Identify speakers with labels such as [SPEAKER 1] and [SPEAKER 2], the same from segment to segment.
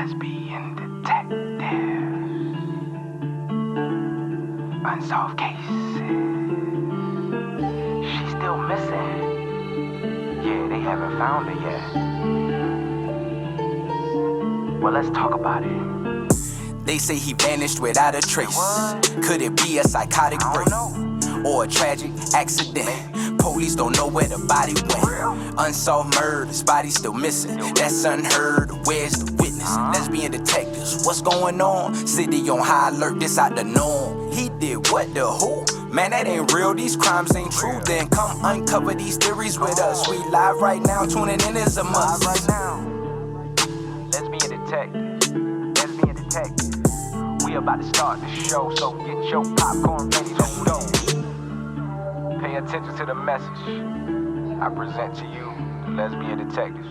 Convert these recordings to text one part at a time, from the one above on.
[SPEAKER 1] lesbian detective. Unsolved cases. She's still missing. Yeah, they haven't found her yet. Well, let's talk about it.
[SPEAKER 2] They say he vanished without a trace. Could it be a psychotic break or a tragic accident? Police don't know where the body went. Unsolved murders, body still missing. That's unheard. Where's the witness? Lesbian detectives, what's going on? City on high alert, this out the norm. He did what, the who? Man, that ain't real, these crimes ain't true. Then come uncover these theories with us. We live right now, tuning in is a must.
[SPEAKER 1] Right now, lesbian detective, lesbian detective. We about to start the show, so get your popcorn ready to go. Pay attention to the message I present to you, the lesbian detectives.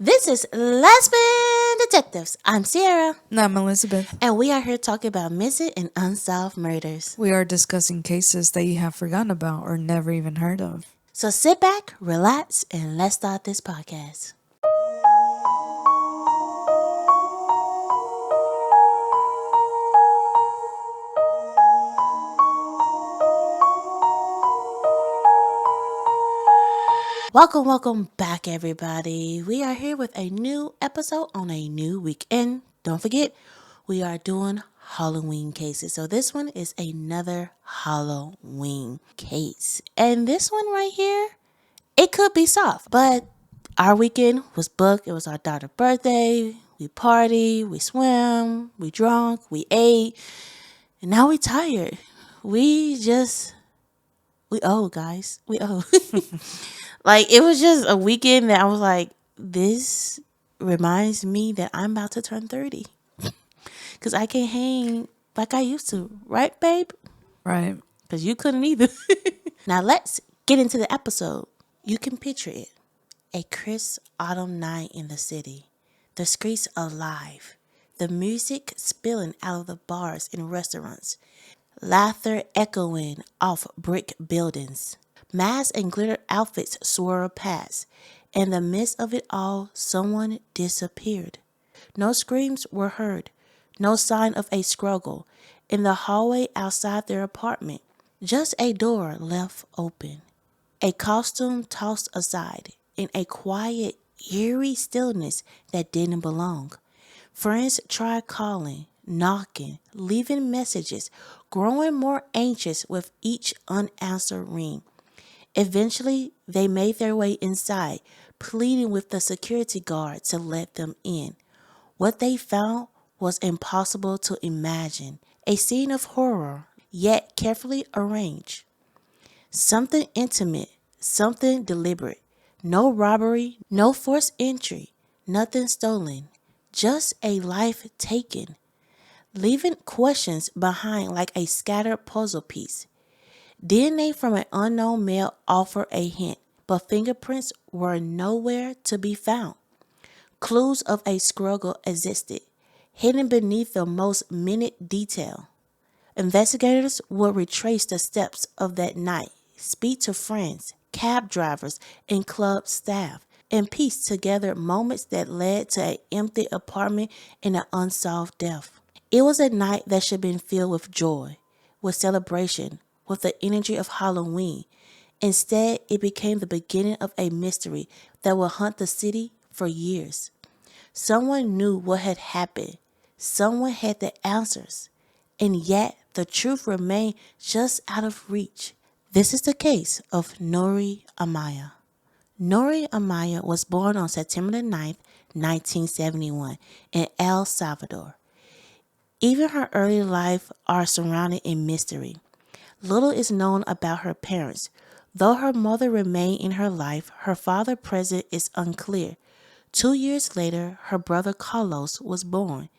[SPEAKER 3] This is Lesbian Detectives. I'm Sierra.
[SPEAKER 4] And I'm Elizabeth.
[SPEAKER 3] And we are here talking about missing and unsolved murders.
[SPEAKER 4] We are discussing cases that you have forgotten about or never even heard of.
[SPEAKER 3] So sit back, relax, and let's start this podcast. Welcome back, everybody. We are here with a new episode on a new weekend. Don't forget, we are doing Halloween cases. So this one is another Halloween case. And this one right here, it could be soft, but our weekend was booked. It was our daughter's birthday. We party, we swim, we drunk, we ate, and now we tired. We owe, guys. We owe. Like, it was just a weekend that I was like, this reminds me that I'm about to turn 30. Because I can't hang like I used to. Right, babe?
[SPEAKER 4] Right.
[SPEAKER 3] Because you couldn't either. Now, let's get into the episode. You can picture it. A crisp autumn night in the city. The streets alive. The music spilling out of the bars and restaurants. Laughter echoing off brick buildings. Masks and glitter outfits swirl past. In the midst of it all, someone disappeared. No screams were heard. No sign of a struggle. In the hallway outside their apartment, just a door left open. A costume tossed aside. In a quiet, eerie stillness that didn't belong. Friends tried calling, knocking, leaving messages, growing more anxious with each unanswered ring. Eventually, they made their way inside, pleading with the security guard to let them in. What they found was impossible to imagine. A scene of horror, yet carefully arranged. Something intimate, something deliberate. No robbery, no forced entry, nothing stolen. Just a life taken, leaving questions behind like a scattered puzzle piece. DNA from an unknown male offered a hint, but fingerprints were nowhere to be found. Clues of a struggle existed, hidden beneath the most minute detail. Investigators would retrace the steps of that night, speak to friends, cab drivers, and club staff, and piece together moments that led to an empty apartment and an unsolved death. It was a night that should have been filled with joy, with celebration, with the energy of Halloween. Instead, it became the beginning of a mystery that will haunt the city for years. Someone knew what had happened. Someone had the answers. And yet, the truth remained just out of reach. This is the case of Nori Amaya. Nori Amaya was born on September 9th, 1971, in El Salvador. Even her early life are surrounded in mystery. Little is known about her parents. Though her mother remained in her life, her father's presence is unclear. 2 years later, her brother Carlos was born,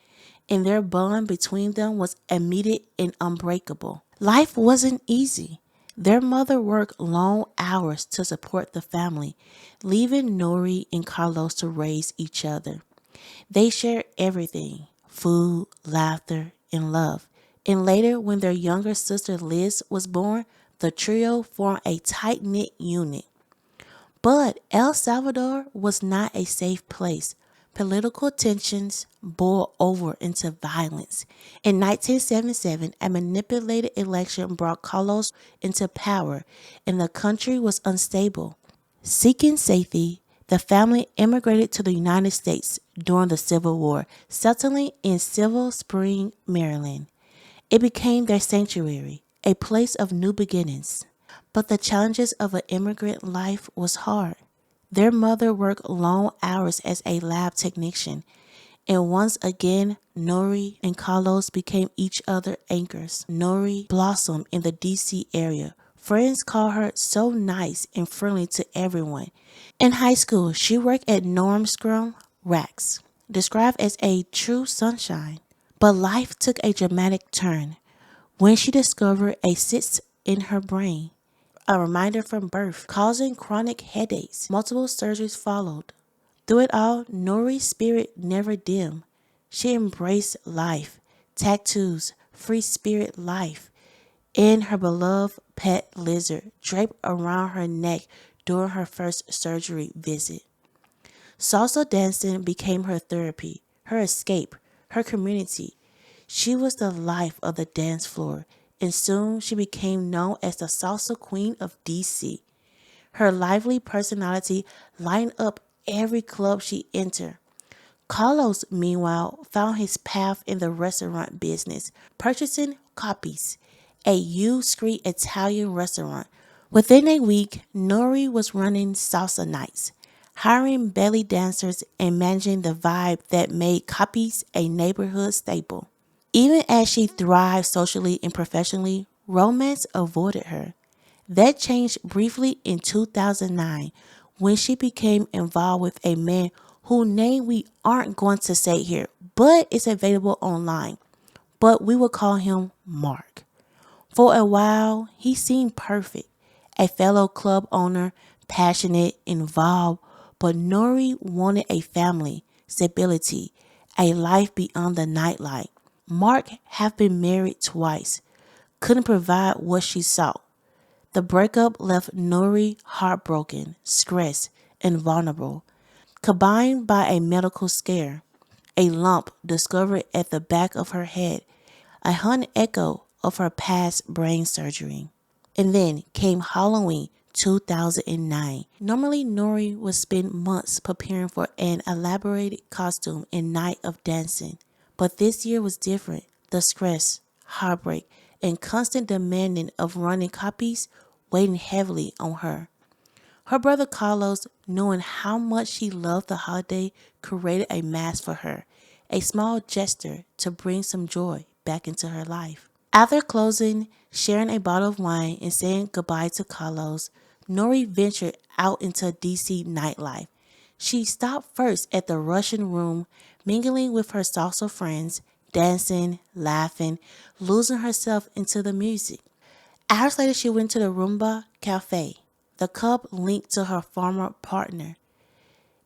[SPEAKER 3] and their bond between them was immediate and unbreakable. Life wasn't easy. Their mother worked long hours to support the family, leaving Nori and Carlos to raise each other. They shared everything: food, laughter, and love. And later, when their younger sister Liz was born, the trio formed a tight-knit unit. But El Salvador was not a safe place. Political tensions boiled over into violence. In 1977, a manipulated election brought Carlos into power, and the country was unstable. Seeking safety, the family immigrated to the United States during the Civil War, settling in Silver Spring, Maryland. It became their sanctuary, a place of new beginnings. But the challenges of an immigrant life was hard. Their mother worked long hours as a lab technician, and once again, Nori and Carlos became each other anchors. Nori blossomed in the DC area. Friends called her so nice and friendly to everyone. In high school, she worked at Normscrum Racks, described as a true sunshine. But life took a dramatic turn when she discovered a cyst in her brain, a reminder from birth, causing chronic headaches. Multiple surgeries followed. Through it all, Nori's spirit never dimmed. She embraced life, tattoos, free spirit life, and her beloved pet lizard draped around her neck during her first surgery visit. Salsa dancing became her therapy, her escape, her community. She was the life of the dance floor, and soon she became known as the salsa queen of DC. Her lively personality lighted up every club she entered. Carlos, meanwhile, found his path in the restaurant business, purchasing Copies, a U-Street Italian restaurant. Within a week, Nori was running salsa nights, hiring belly dancers and managing the vibe that made Copies a neighborhood staple. Even as she thrived socially and professionally, romance avoided her. That changed briefly in 2009 when she became involved with a man whose name we aren't going to say here, but it's available online. But we will call him Mark. For a while, he seemed perfect, a fellow club owner, passionate, involved, but Nori wanted a family, stability, a life beyond the nightlife. Mark had been married twice, couldn't provide what she sought. The breakup left Nori heartbroken, stressed, and vulnerable, combined by a medical scare, a lump discovered at the back of her head, a haunted echo of her past brain surgery. And then came Halloween 2009. Normally, Nori would spend months preparing for an elaborated costume and night of dancing. But this year was different. The stress, heartbreak, and constant demanding of running Copies weighing heavily on her. Her brother Carlos, knowing how much she loved the holiday, created a mask for her, a small gesture to bring some joy back into her life. After closing, sharing a bottle of wine, and saying goodbye to Carlos, Nori ventured out into DC nightlife. She stopped first at the Russian Room, mingling with her salsa friends, dancing, laughing, losing herself into the music. Hours later, she went to the Rumba Cafe, the club linked to her former partner,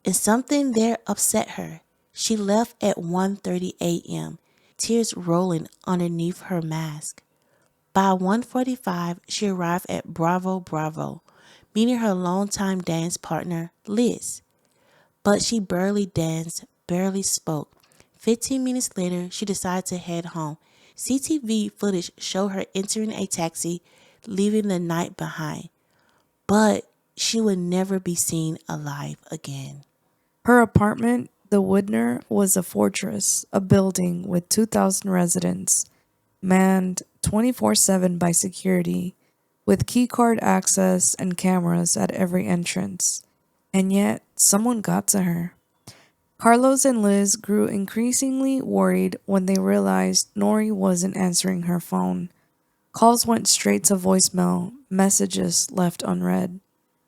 [SPEAKER 3] and something there upset her. She left at 1:30 a.m., tears rolling underneath her mask. By 1:45, she arrived at Bravo Bravo, meeting her longtime dance partner, Liz. But she barely danced, barely spoke. 15 minutes later, she decided to head home. CTV footage showed her entering a taxi, leaving the night behind. But she would never be seen alive again.
[SPEAKER 4] Her apartment, the Woodner, was a fortress, a building with 2,000 residents, manned 24/7 by security, with keycard access and cameras at every entrance. And yet, someone got to her. Carlos and Liz grew increasingly worried when they realized Nori wasn't answering her phone. Calls went straight to voicemail, messages left unread.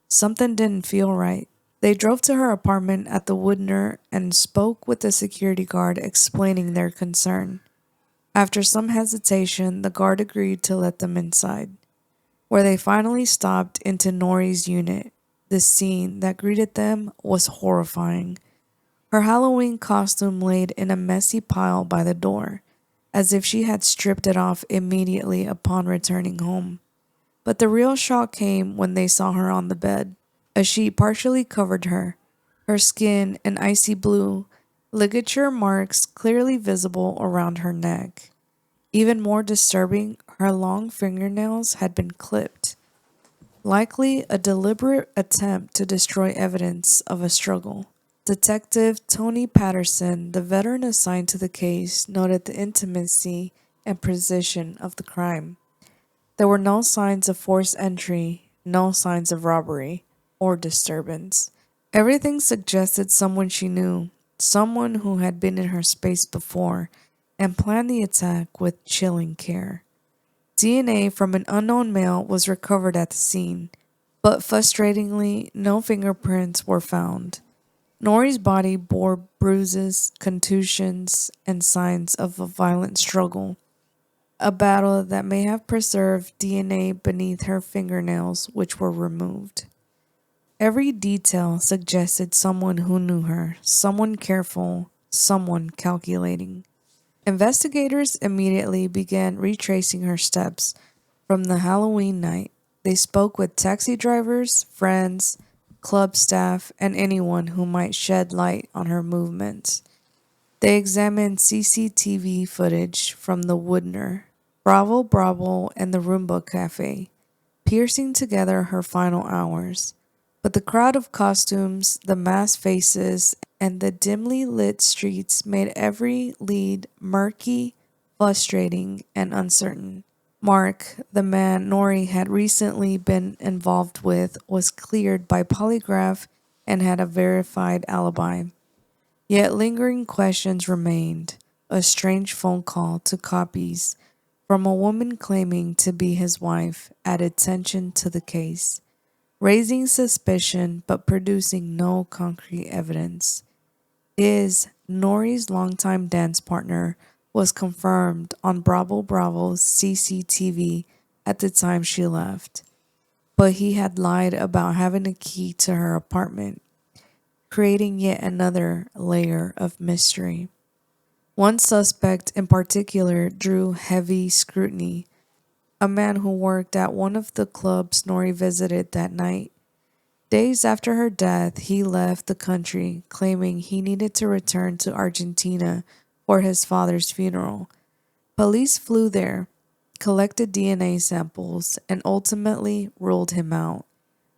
[SPEAKER 4] Something didn't feel right. They drove to her apartment at the Woodner and spoke with the security guard explaining their concern. After some hesitation, the guard agreed to let them inside, where they finally stopped into Nori's unit. The scene that greeted them was horrifying. Her Halloween costume laid in a messy pile by the door, as if she had stripped it off immediately upon returning home. But the real shock came when they saw her on the bed. A sheet partially covered her, her skin an icy blue, ligature marks clearly visible around her neck. Even more disturbing, her long fingernails had been clipped, likely a deliberate attempt to destroy evidence of a struggle. Detective Tony Patterson, the veteran assigned to the case, noted the intimacy and precision of the crime. There were no signs of forced entry, no signs of robbery or disturbance. Everything suggested someone she knew, someone who had been in her space before and planned the attack with chilling care. DNA from an unknown male was recovered at the scene, but frustratingly, no fingerprints were found. Nori's body bore bruises, contusions, and signs of a violent struggle, a battle that may have preserved DNA beneath her fingernails, which were removed. Every detail suggested someone who knew her, someone careful, someone calculating. Investigators immediately began retracing her steps from the Halloween night. They spoke with taxi drivers, friends, club staff, and anyone who might shed light on her movements. They examined CCTV footage from the Woodner, Bravo Bravo, and the Roomba Cafe, piercing together her final hours. But the crowd of costumes, the masked faces, and the dimly lit streets made every lead murky, frustrating, and uncertain. Mark, the man Nori had recently been involved with, was cleared by polygraph and had a verified alibi. Yet lingering questions remained. A strange phone call to copies from a woman claiming to be his wife added tension to the case, raising suspicion but producing no concrete evidence. Nori's longtime dance partner was confirmed on Bravo Bravo's CCTV at the time she left, but he had lied about having a key to her apartment, creating yet another layer of mystery. One suspect in particular drew heavy scrutiny, a man who worked at one of the clubs Nori visited that night. Days after her death, he left the country, claiming he needed to return to Argentina for his father's funeral. Police flew there, collected DNA samples, and ultimately ruled him out.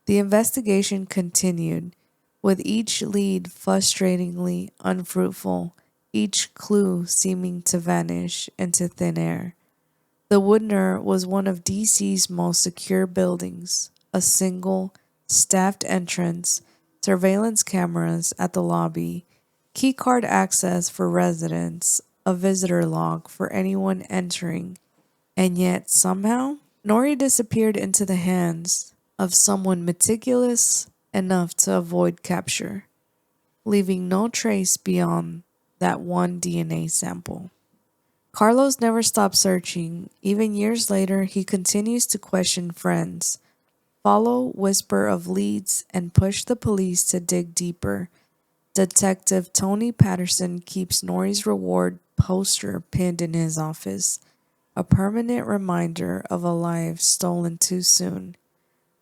[SPEAKER 4] The investigation continued, with each lead frustratingly unfruitful, each clue seeming to vanish into thin air. The Woodner was one of DC's most secure buildings, a single, staffed entrance, surveillance cameras at the lobby, keycard access for residents, a visitor log for anyone entering, and yet somehow, Nori disappeared into the hands of someone meticulous enough to avoid capture, leaving no trace beyond that one DNA sample. Carlos never stopped searching. Even years later, he continues to question friends, follow whisper of leads, and push the police to dig deeper. Detective Tony Patterson keeps Nori's reward poster pinned in his office, a permanent reminder of a life stolen too soon.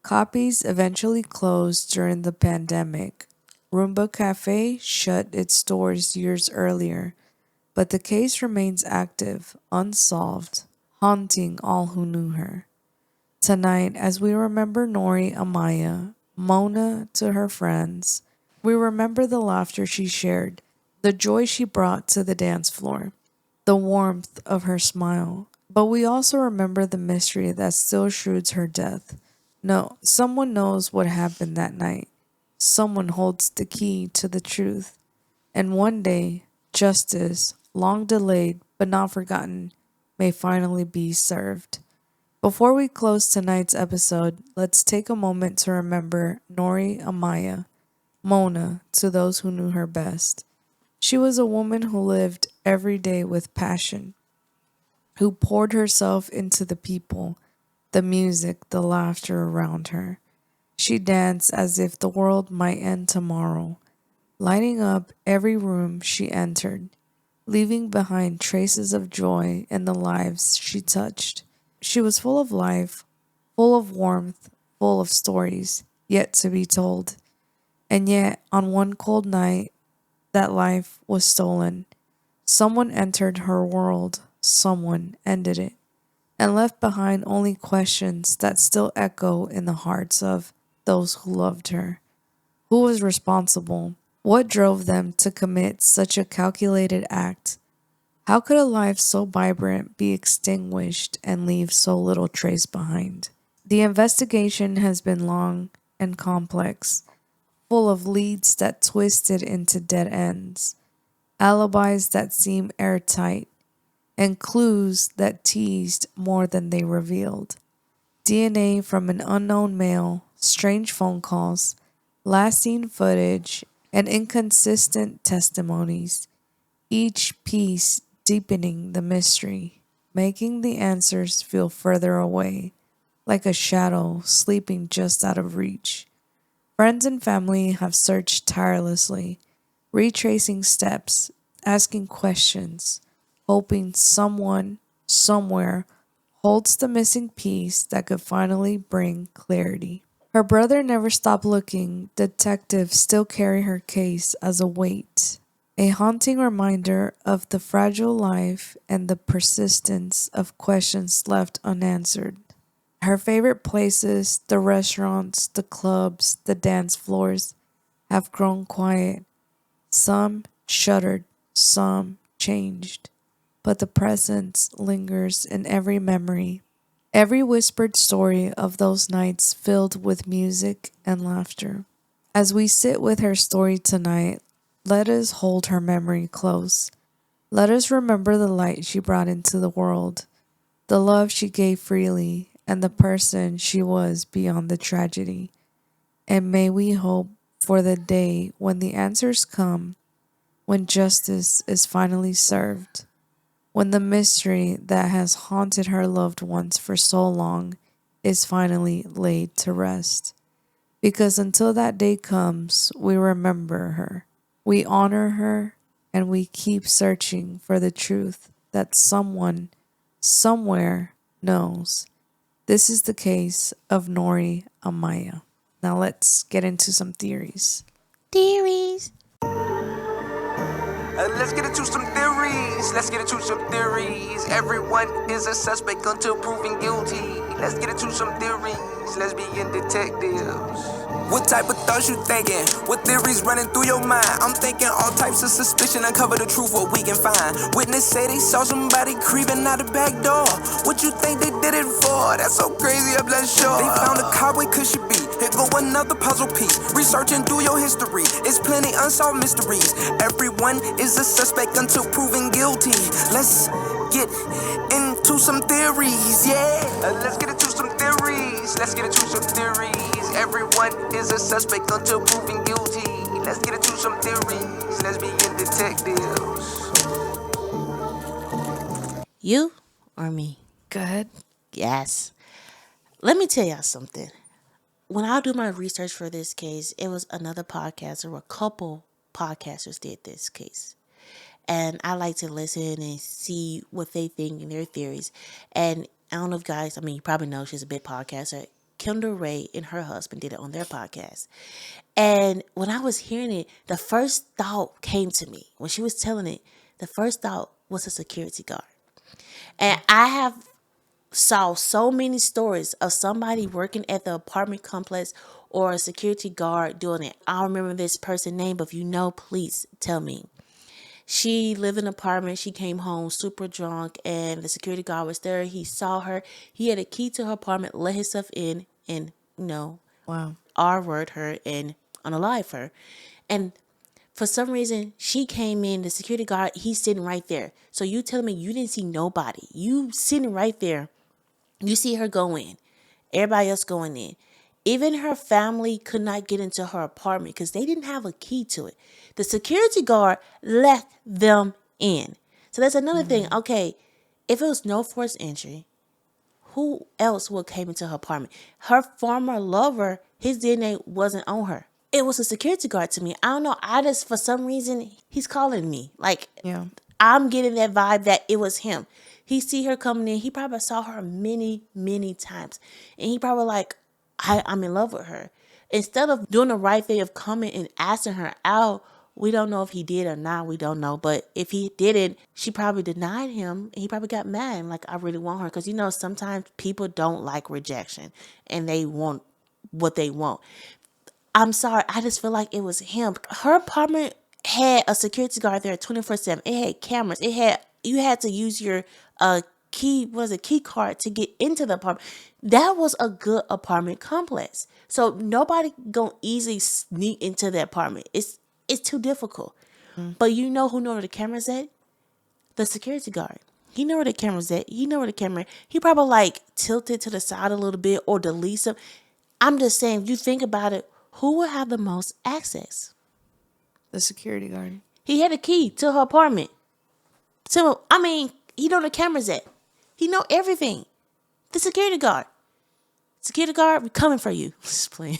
[SPEAKER 4] Copies eventually closed during the pandemic. Roomba Cafe shut its doors years earlier, but the case remains active, unsolved, haunting all who knew her. Tonight, as we remember Nori Amaya, Mona to her friends, we remember the laughter she shared, the joy she brought to the dance floor, the warmth of her smile. But we also remember the mystery that still shrouds her death. No, someone knows what happened that night. Someone holds the key to the truth. And one day, justice, long delayed but not forgotten, may finally be served. Before we close tonight's episode, let's take a moment to remember Nori Amaya, Mona to those who knew her best. She was a woman who lived every day with passion, who poured herself into the people, the music, the laughter around her. She danced as if the world might end tomorrow, lighting up every room she entered, leaving behind traces of joy in the lives she touched. She was full of life, full of warmth, full of stories yet to be told. And yet, on one cold night, that life was stolen. Someone entered her world, someone ended it, and left behind only questions that still echo in the hearts of those who loved her. Who was responsible? What drove them to commit such a calculated act? How could a life so vibrant be extinguished and leave so little trace behind? The investigation has been long and complex, full of leads that twisted into dead ends, alibis that seem airtight, and clues that teased more than they revealed. DNA from an unknown male, strange phone calls, last seen footage, and inconsistent testimonies, each piece deepening the mystery, making the answers feel further away, like a shadow sleeping just out of reach. Friends and family have searched tirelessly, retracing steps, asking questions, hoping someone, somewhere, holds the missing piece that could finally bring clarity. Her brother never stopped looking. Detectives still carry her case as a weight, a haunting reminder of the fragile life and the persistence of questions left unanswered. Her favorite places, the restaurants, the clubs, the dance floors, have grown quiet. Some shuddered, some changed, but the presence lingers in every memory, every whispered story of those nights filled with music and laughter. As we sit with her story tonight, let us hold her memory close. Let us remember the light she brought into the world, the love she gave freely, and the person she was beyond the tragedy. And may we hope for the day when the answers come, when justice is finally served, when the mystery that has haunted her loved ones for so long is finally laid to rest. Because until that day comes, we remember her, we honor her, and we keep searching for the truth that someone, somewhere, knows. This is the case of Nori Amaya. Now let's get into some theories.
[SPEAKER 3] Theories.
[SPEAKER 2] Let's get into some theories. Let's get into some theories. Everyone is a suspect until proven guilty. Let's get into some theories. Lesbian detectives. What type of thoughts you thinking? What theories running through your mind? I'm thinking all types of suspicion. Uncover the truth, what we can find. Witness say they saw somebody creeping out the back door. What you think they did it for? That's so crazy, I'm not sure. They found a car, where could she be? Here go another puzzle piece. Research and do your history. It's plenty unsolved mysteries. Everyone is a suspect until proven guilty. Let's get into some theories, yeah. Let's get into some theories. Let's get into some theories. Everyone is a suspect until proven guilty. Let's get into some theories. Let's begin detectives.
[SPEAKER 3] You or me?
[SPEAKER 4] Go ahead.
[SPEAKER 3] Yes. Let me tell y'all something. When I do my research for this case, it was another podcaster, or a couple podcasters did this case. And I like to listen and see what they think and their theories. And I don't know if guys, you probably know she's a big podcaster. Kendall Ray and her husband did it on their podcast. And when I was hearing it, the first thought came to me. When she was telling it, the first thought was a security guard. And I have saw so many stories of somebody working at the apartment complex or a security guard doing it. I don't remember this person's name, but if you know, please tell me. She lived in an apartment. She came home super drunk, and the security guard was there. He saw her. He had a key to her apartment, let himself in, and
[SPEAKER 4] Wow.
[SPEAKER 3] R-word her and unalive her. And for some reason, she came in. The security guard, he's sitting right there. So you telling me you didn't see nobody? You sitting right there. You see her go in. Everybody else going in. Even her family could not get into her apartment because they didn't have a key to it. The security guard let them in. So that's another thing. Okay, if it was no forced entry, who else would came into her apartment? Her former lover, his DNA wasn't on her. It was a security guard to me. I don't know. I just, for some reason, he's calling me. Like,
[SPEAKER 4] Yeah.
[SPEAKER 3] I'm getting that vibe that it was him. He see her coming in. He probably saw her many, many times. And he probably like, I'm in love with her. Instead of doing the right thing of coming and asking her out We don't know if he did or not. We don't know. But if he didn't, she probably denied him. And he probably got mad and like, I really want her. Because, sometimes people don't like rejection and they want what they want. I'm sorry. I just feel like it was him. Her apartment had a security guard there 24/7. It had cameras. You had to use your key card to get into the apartment. That was a good apartment complex. So nobody gonna easily sneak into the apartment. It's too difficult. But you know who know where the cameras at? The security guard. He know where the camera's at. He know where the camera. He probably like tilted to the side a little bit or delete some. I'm just saying, you think about it, who would have the most access?
[SPEAKER 4] The security guard.
[SPEAKER 3] He had a key to her apartment. So, he know the cameras at. He know everything. The security guard. Security guard, we coming for you. Just playing.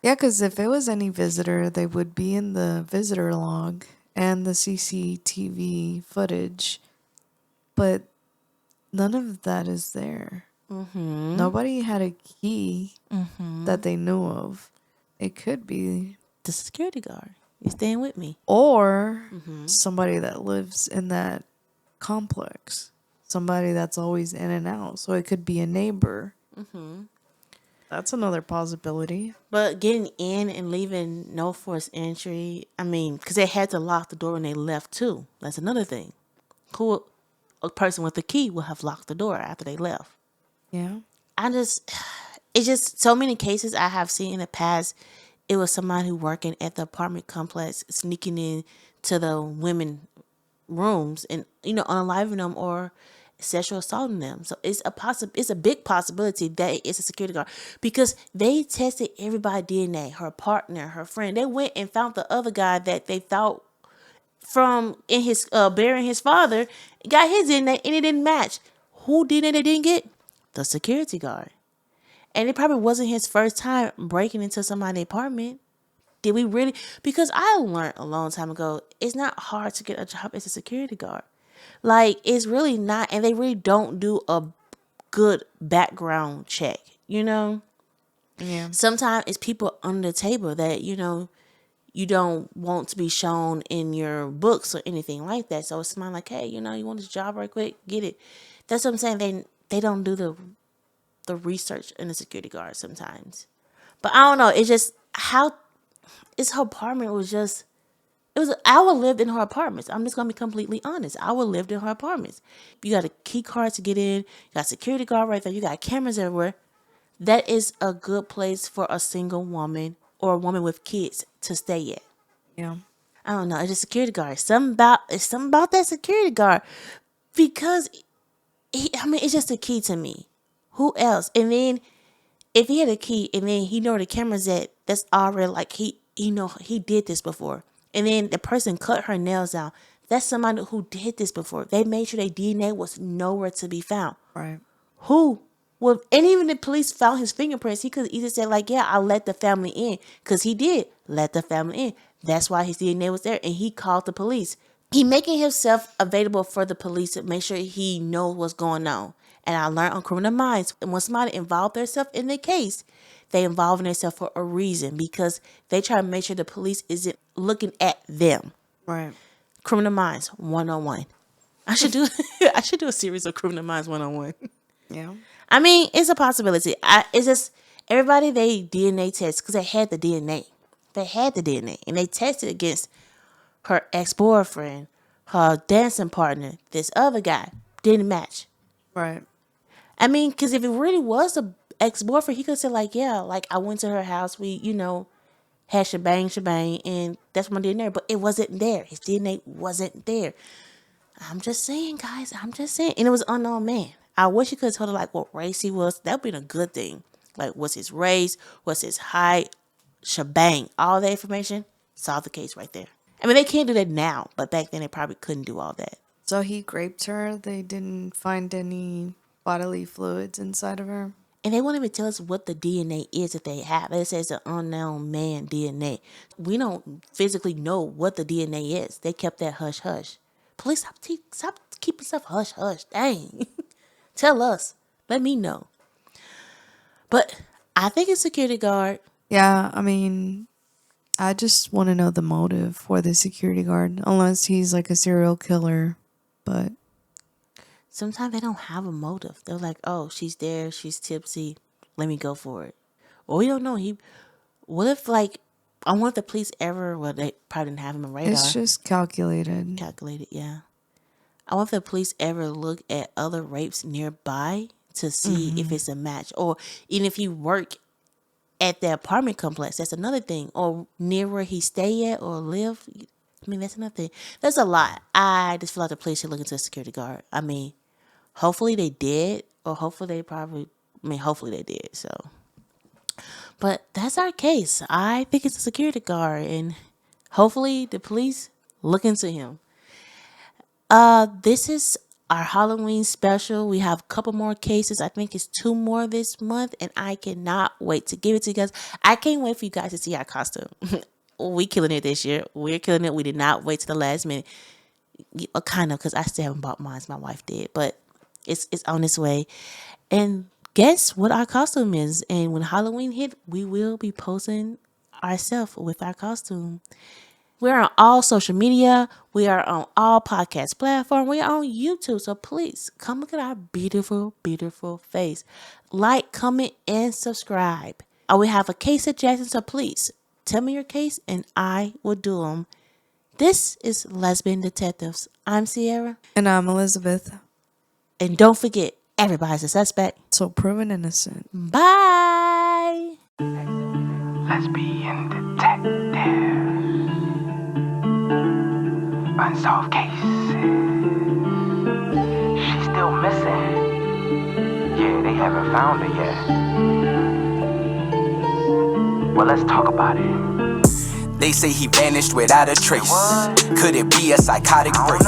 [SPEAKER 4] Yeah, because if it was any visitor, they would be in the visitor log and the CCTV footage. But none of that is there. Mm-hmm. Nobody had a key that they knew of. It could be
[SPEAKER 3] The security guard. You staying with me?
[SPEAKER 4] or somebody that lives in that complex. Somebody that's always in and out. So it could be a neighbor. That's another possibility.
[SPEAKER 3] But getting in and leaving no forced entry, because they had to lock the door when they left too. That's another thing. A person with the key would have locked the door after they left.
[SPEAKER 4] Yeah.
[SPEAKER 3] It's just so many cases I have seen in the past. It was somebody who working at the apartment complex sneaking in to the women rooms and unaliving them or sexual assaulting them. So it's a big possibility that it's a security guard because they tested everybody's DNA, her partner, her friend. They went and found the other guy that they thought from in his burying his father, got his DNA and it didn't match. Who DNA they didn't get? The security guard. And it probably wasn't his first time breaking into somebody's apartment. Did we really? Because I learned a long time ago, it's not hard to get a job as a security guard. Like, it's really not. And they really don't do a good background check,
[SPEAKER 4] Yeah.
[SPEAKER 3] Sometimes it's people under the table that, you don't want to be shown in your books or anything like that. So it's somebody like, hey, you want this job right quick? Get it. That's what I'm saying. They don't do the research in the security guard sometimes. But I don't know. It's just how it's her apartment I would live in her apartments. I'm just gonna be completely honest. I would live in her apartments. You got a key card to get in, you got a security guard right there, you got cameras everywhere. That is a good place for a single woman or a woman with kids to stay at.
[SPEAKER 4] Yeah.
[SPEAKER 3] I don't know. It's a security guard. It's something about that security guard. Because it's just a key to me. Who else? And then if he had a key and then he know where the camera's at, that's already like he did this before. And then the person cut her nails out. That's somebody who did this before. They made sure their DNA was nowhere to be found.
[SPEAKER 4] Right.
[SPEAKER 3] Who? Well, and even the police found his fingerprints. He could either say like, yeah, I let the family in. Because he did let the family in. That's why his DNA was there. And he called the police. He making himself available for the police to make sure he knows what's going on. And I learned on Criminal Minds, when somebody involved themselves in the case, they involve themselves for a reason because they try to make sure the police isn't looking at them.
[SPEAKER 4] Right.
[SPEAKER 3] Criminal Minds 101. I should do a series of Criminal Minds 101.
[SPEAKER 4] Yeah.
[SPEAKER 3] It's a possibility. It's just everybody they DNA test because they had the DNA. They had the DNA and they tested against her ex-boyfriend, her dancing partner, this other guy. Didn't match.
[SPEAKER 4] Right.
[SPEAKER 3] Because if it really was a ex-boyfriend, he could say like, yeah, like I went to her house, we, had shebang, and that's my DNA. But it wasn't there. His DNA wasn't there. I'm just saying, guys. I'm just saying. And it was an unknown man. I wish he could have told her like what race he was. That would be a good thing. Like what's his race, what's his height, shebang. All that information, solve the case right there. They can't do that now, but back then they probably couldn't do all that.
[SPEAKER 4] So he raped her. They didn't find any bodily fluids inside of her.
[SPEAKER 3] And they won't even tell us what the DNA is that they have. It says an unknown man DNA. We don't physically know what the DNA is. They kept that hush hush. Police, stop keeping stuff hush hush. Dang. Tell us. Let me know. But I think it's security guard.
[SPEAKER 4] Yeah, I just want to know the motive for the security guard, unless he's like a serial killer. But
[SPEAKER 3] Sometimes they don't have a motive. They're like, oh, she's there, she's tipsy, let me go for it. Well, we don't know. What if like, I wonder if the police ever, well, they probably didn't have him on radar.
[SPEAKER 4] it's just calculated.
[SPEAKER 3] Calculated, yeah. I wonder if the police ever look at other rapes nearby to see if it's a match, or even if you work at the apartment complex. That's another thing, or near where he stay at or live. I mean, that's another thing. There's a lot. I just feel like the police should look into a security guard. I mean, hopefully they did, or hopefully they probably. I mean, hopefully they did. So, but that's our case. I think it's a security guard, and hopefully the police look into him. This is our Halloween special. We have a couple more cases. I think it's 2 more this month, and I cannot wait to give it to you guys. I can't wait for you guys to see our costume. We killing it this year. We're killing it. We did not wait to the last minute. Kind of, because I still haven't bought mine. My wife did, but it's on its way. And guess what our costume is? And when Halloween hit, we will be posting ourselves with our costume. We're on all social media. We are on all podcast platforms. We are on YouTube. So please come look at our beautiful, beautiful face. Like, comment, and subscribe. We have a case suggestion. So please tell me your case and I will do them. This is Lesbian Detectives. I'm Sierra.
[SPEAKER 4] And I'm Elizabeth.
[SPEAKER 3] And don't forget, everybody's a suspect.
[SPEAKER 4] So proven innocent.
[SPEAKER 3] Bye.
[SPEAKER 2] Lesbian detective. Unsolved cases. She's still missing. Yeah, they haven't found her yet. Well, let's talk about it. They say he vanished without a trace. Could it be a psychotic break?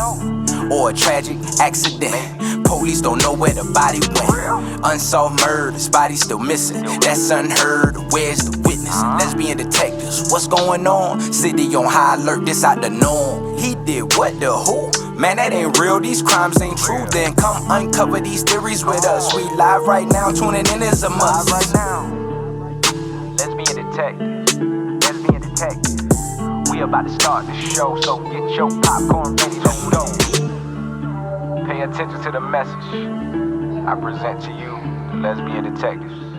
[SPEAKER 2] Or a tragic accident? Police don't know where the body went. Unsolved murders, body still missing. That's unheard. Where's the witness? Lesbian detectives, what's going on? City on high alert, this out the norm. He did what, the who? Man, that ain't real, these crimes ain't true. Then come uncover these theories with us. We live right now, tuning in is a must.
[SPEAKER 1] Right now, lesbian detective, lesbian detective. We about to start the show, so get your popcorn ready, let's go. Pay attention to the message I present to you, the lesbian detectives.